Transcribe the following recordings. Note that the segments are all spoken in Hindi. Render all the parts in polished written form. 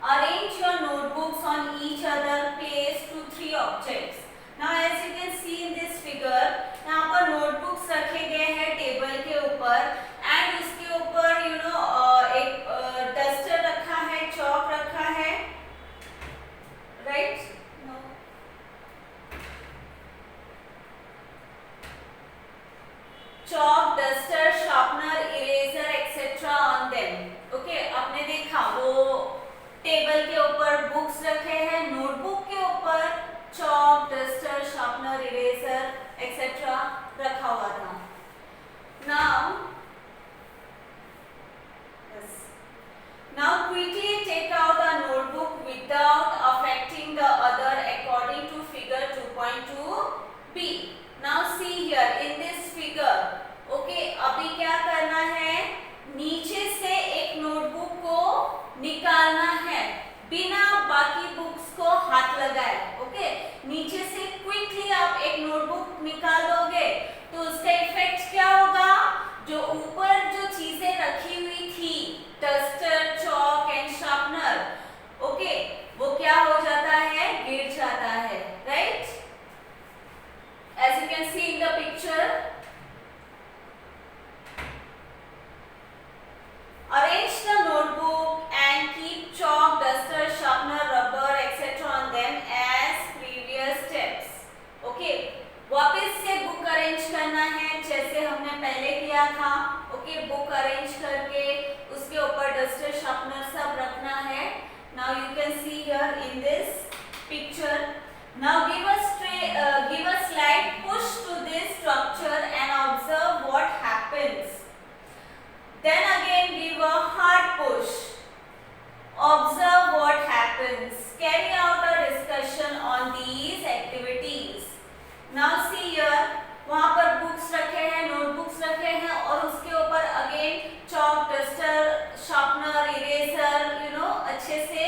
Arrange your notebooks on each other, place 2-3 objects. Now as you can see in this figure, यहाँ पर notebooks रखे गए हैं टेबल के ऊपर and उसके ऊपर एक डस्टर रखा है, चौक रखा है, right? No. Chalk, duster, sharpener, eraser, etc. on them. Okay, आपने देखा वो टेबल के ऊपर बुक्स रखे हैं, नोटबुक के ऊपर chalk, duster, sharpener, eraser etcetera रखा हुआ था. Now quickly take out a notebook without affecting the other according to figure 2.2b. Now see here in this figure. Okay, अभी क्या करना है, नीचे से एक नोटबुक को निकालना है बिना बाकी बुक्स को हाथ लगाए. ओके, नीचे से क्विकली आप एक नोटबुक निकाल दोगे तो उसका इफेक्ट क्या होगा, जो ऊपर जो चीजें रखी हुई थी, duster, chalk and sharpener, okay, वो क्या हो जाता है, गिर जाता है, right? As you can see in the picture. Arrange the notebook and keep chalk, duster, sharpener, rubber, etc. on them as previous steps. Okay, वापस से बुक अरेंज करना है जैसे हमने पहले किया था. ओके, बुक अरेंज करके उसके ऊपर डस्टर, शार्पनर सब रखना है. Now you can see here in this picture. Now give a slight push to this structure and observe what happens. Then again give a hard push. Observe what happens. Carry out a discussion on these activities. Now see here, वहाँ पर बुक्स रखे हैं, नोटबुक्स रखे हैं और उसके ऊपर again chalk, duster, sharpener, eraser अच्छे से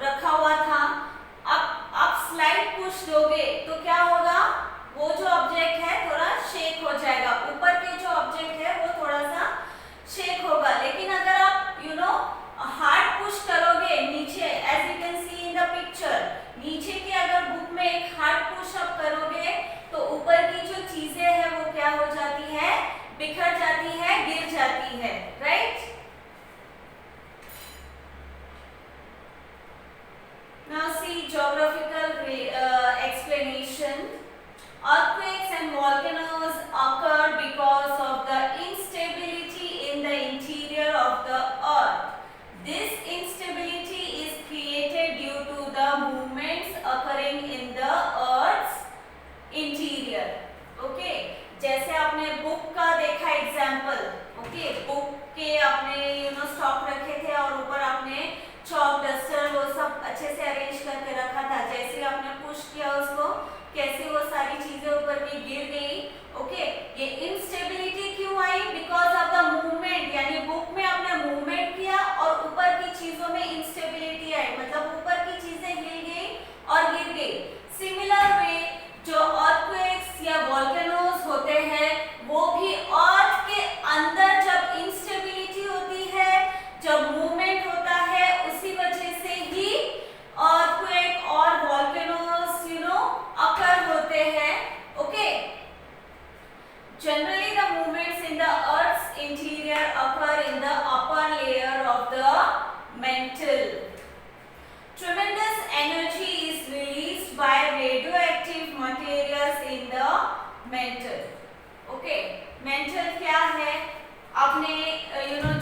रखा हुआ था. अब आप स्लाइड पुश दोगे तो क्या होगा, वो जो ऑब्जेक्ट है थोड़ा शेक हो जाएगा, ऊपर के जो ऑब्जेक्ट है वो थोड़ा सा शेक होगा. लेकिन अगर आप हार्ड पुश करोगे नीचे, as you can see in the picture, नीचे की अगर बुक में एक हार्ड पुश अप करोगे तो ऊपर की जो चीजें हैं वो क्या हो जाती है, बिखर जाती है, गिर जाती है, right? Now see geographical explanation. Earthquakes and volcanoes occur because of the instability in the interior of the earth. This instability is created due to the movements occurring in the earth's interior. Okay, जैसे आपने बुक का देखा एग्जाम्पल. ओके, बुक के आपने स्टॉक रखे थे और ऊपर आपने चॉक, डस्टर वो सब अच्छे से अरेंज करके रखा था. जैसे आपने पुश किया उसको, कैसे वो सारी चीजें ऊपर भी गिर गई. ओके, ये इंस्टेबिलिटी क्यों आई, बिकॉज ऑफ द मूवमेंट. यानी बुक में आपने मूवमेंट किया और ऊपर की चीजों में इंस्टेबिलिटी आई, मतलब ऊपर की चीजें हिल गई और गिर गई. सिमिलर वे जो अर्थक्वेक्स या वोल्केनोज होते हैं वो भी अर्थ के अंदर जब इंस्टेबिलिटी होती है, जब मूवमेंट होता है, उसी वजह से ही अर्थक्वेक और वोल्केनोज occur होते हैं. Okay, generally the movements in the earth's interior occur in the upper layer of the mantle. Tremendous energy is released by radioactive materials in the mantle. Okay, mantle क्या है, आपने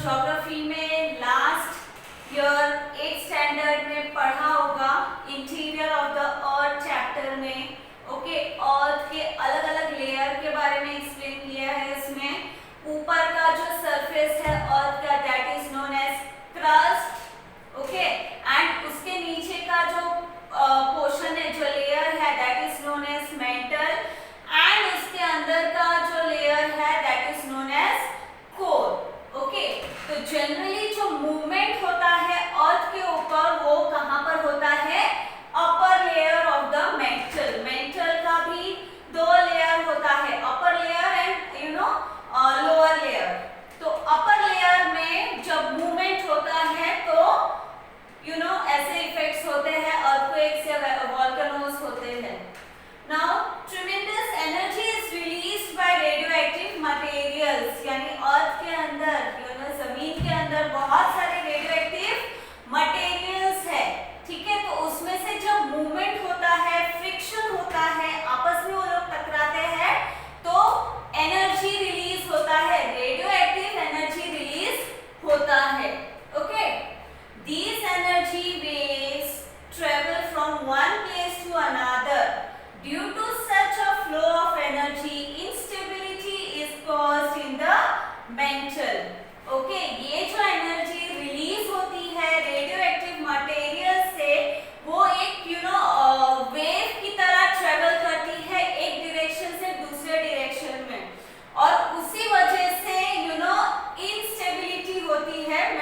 ज्योग्राफी में लास्ट ईयर 8th स्टैंडर्ड में पढ़ा होगा, interior of the earth chapter में. ओके, अर्थ के अलग अलग लेयर के बारे में एक्सप्लेन किया है. इसमें ऊपर का जो सरफेस है अर्थ का, that is known as crust. Okay, and उसके नीचे का जो पोर्शन है, जो लेयर है, that is known as mantle, and उसके अंदर का जो लेयर है that is known as core. Okay, तो जनरली जो मूवमेंट होता है अर्थ के ऊपर वो कहाँ पर होता है, upper layer of the mental. Mental का भी 2 लेयर होता है, upper layer and lower layer. तो अपर लेयर में जब मूवमेंट होता है तो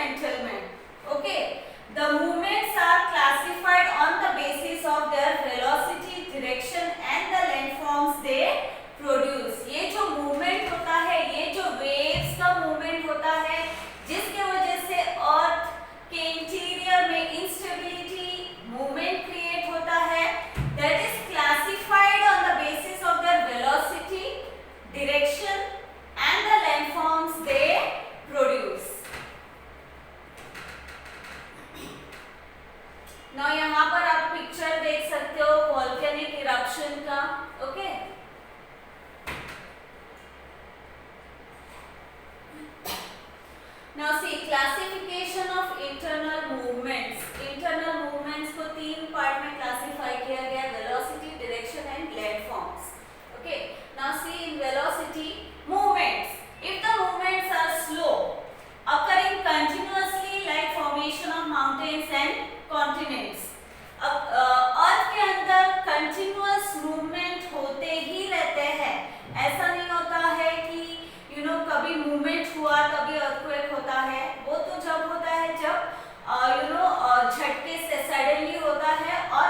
environment. Okay, the movements are classified on the basis of their velocity, direction and the landforms they produce. ये जो movement होता है, ये जो waves का movement होता है, जिसके वजह से अर्थ के इंटीरियर में इंस्टेबिलिटी movement create होता है, that is classified on the basis of their velocity, direction and the landforms they produce. Now यहाँ पर आप पिक्चर देख सकते हो वोल्केनिक इरप्शन का. Okay, now see classification of internal movements. Internal movements को तीन पार्ट में क्लासिफाई किया गया, velocity, direction and landforms. Okay, now see in velocity movements, if the movements are slow, occurring continuously like formation of mountains and continents. अब अर्थ के अंदर कंटिन्यूअस मूवमेंट होते ही रहते हैं. ऐसा नहीं होता है कि कभी मूवमेंट हुआ तभी अर्थक्वेक होता है. वो तो जब होता है जब झटके से सडनली होता है और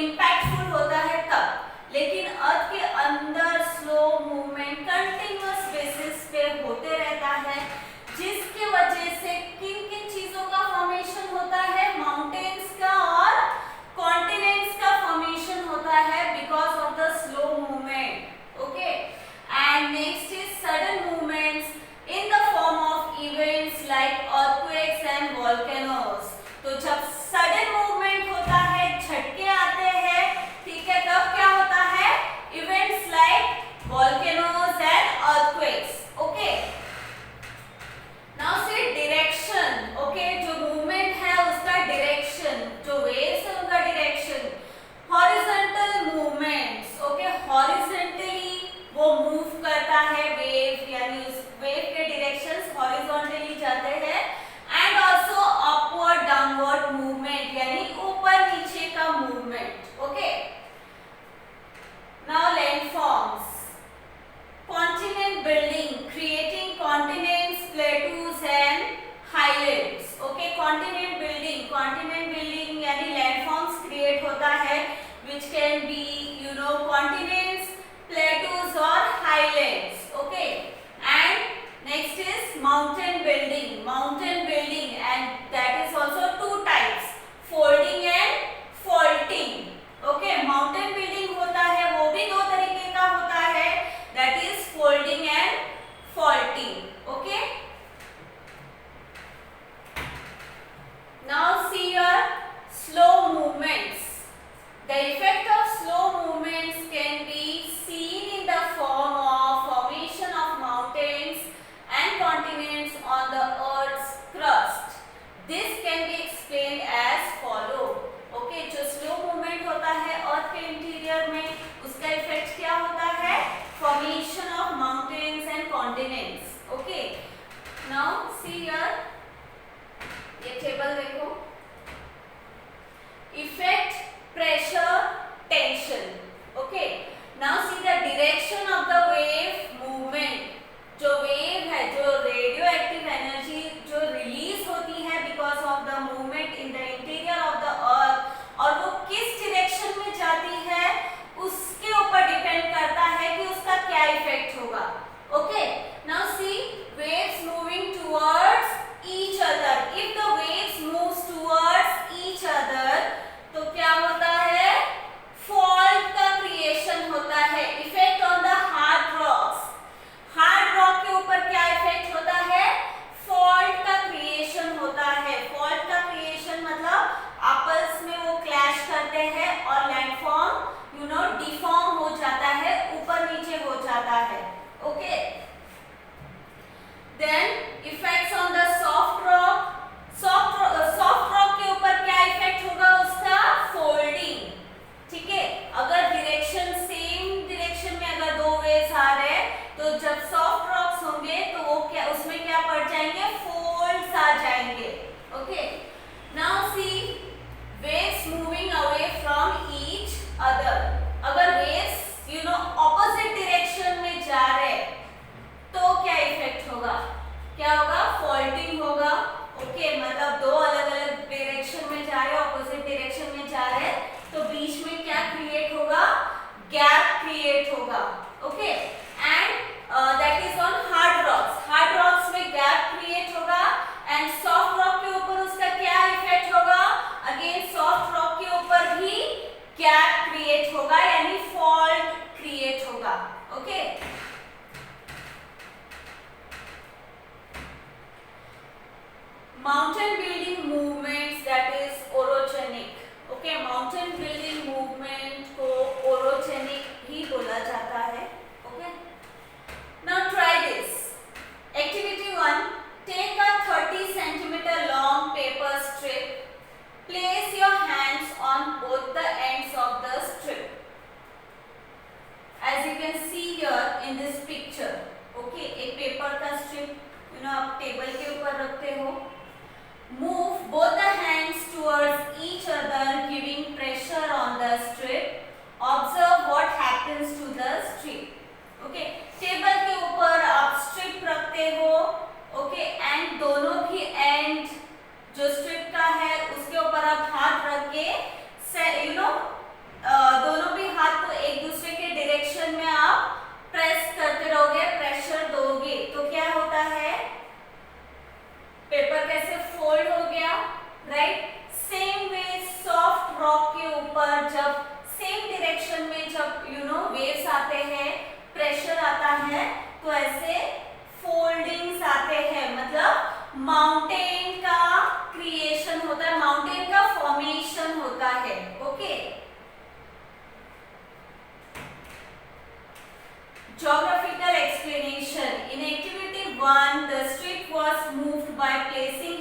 इम्पैक्टफुल होता है तब. लेकिन अर्थ के अंदर स्लो मूवमेंट कंटिन्यूअस बेसिस पे होते रहता है, जिसके वजह से किन किन चीजों का फॉर्मेशन होता है, माउंटेन्स का और कॉन्टिनेंट्स का फॉर्मेशन होता है because of the slow movement. Okay, and next is sudden movements in the form of events like earthquakes and volcanoes. तो जब सडन मूवमेंट होता है, झटके आते हैं, ठीक है, तब क्या होता है, events like volcanoes and earthquakes. Okay, now से डायरेक्शन. ओके, जो मूवमेंट है उसका डायरेक्शन, जो वेव्स है उनका direction. Horizontal movements. Okay, horizontally वो मूव करता है वेव, यानी उस वेव के डायरेक्शंस हॉरिजॉन्टली जाते हैं. And also upward downward movement, यानी ऊपर नीचे का movement. Okay, now landforms. Continent building, creating continents, plateaus and highlands. Okay, continent building यानी landforms create होता है, which can be continents, plateaus or highlands. Okay, and next is mountain building and that is also two types, folding and faulting. Okay, mountain building होता है वो भी दो तरीके का होता है, that is folding and faulting. Okay, now see your slow movements. The effect of slow mountain building movements, that is orogenic. Okay, mountain building movement को orogenic भी बोला जाता है. Okay, now try this. Activity 1. Take a 30 centimeter long paper strip. Place your hands on both the ends of the strip. As you can see here in this picture. Okay, एक पेपर का स्ट्रिप आप टेबल के ऊपर रखते हो. Move both the hands towards each other, giving pressure on the strip. Observe what happens to the strip. Okay, table के ऊपर आप स्ट्रिप रखते हो. Okay, and दोनों भी एंड जो स्ट्रिप का है उसके ऊपर आप हाथ रख के दोनों भी हाथ को एक दूसरे के डायरेक्शन में आप प्रेस करते रहोगे, प्रेशर दोगे, तो क्या होता है, पेपर कैसे फोल्ड हो गया, right. Same way soft rock के ऊपर जब सेम डायरेक्शन में जब वेव्स आते हैं, प्रेशर आता है, तो ऐसे फोल्डिंग्स आते हैं, मतलब माउंटेन का क्रिएशन होता है, माउंटेन का फॉर्मेशन होता है. Okay, geographical explanation. In activity 1, the strip was moved by placing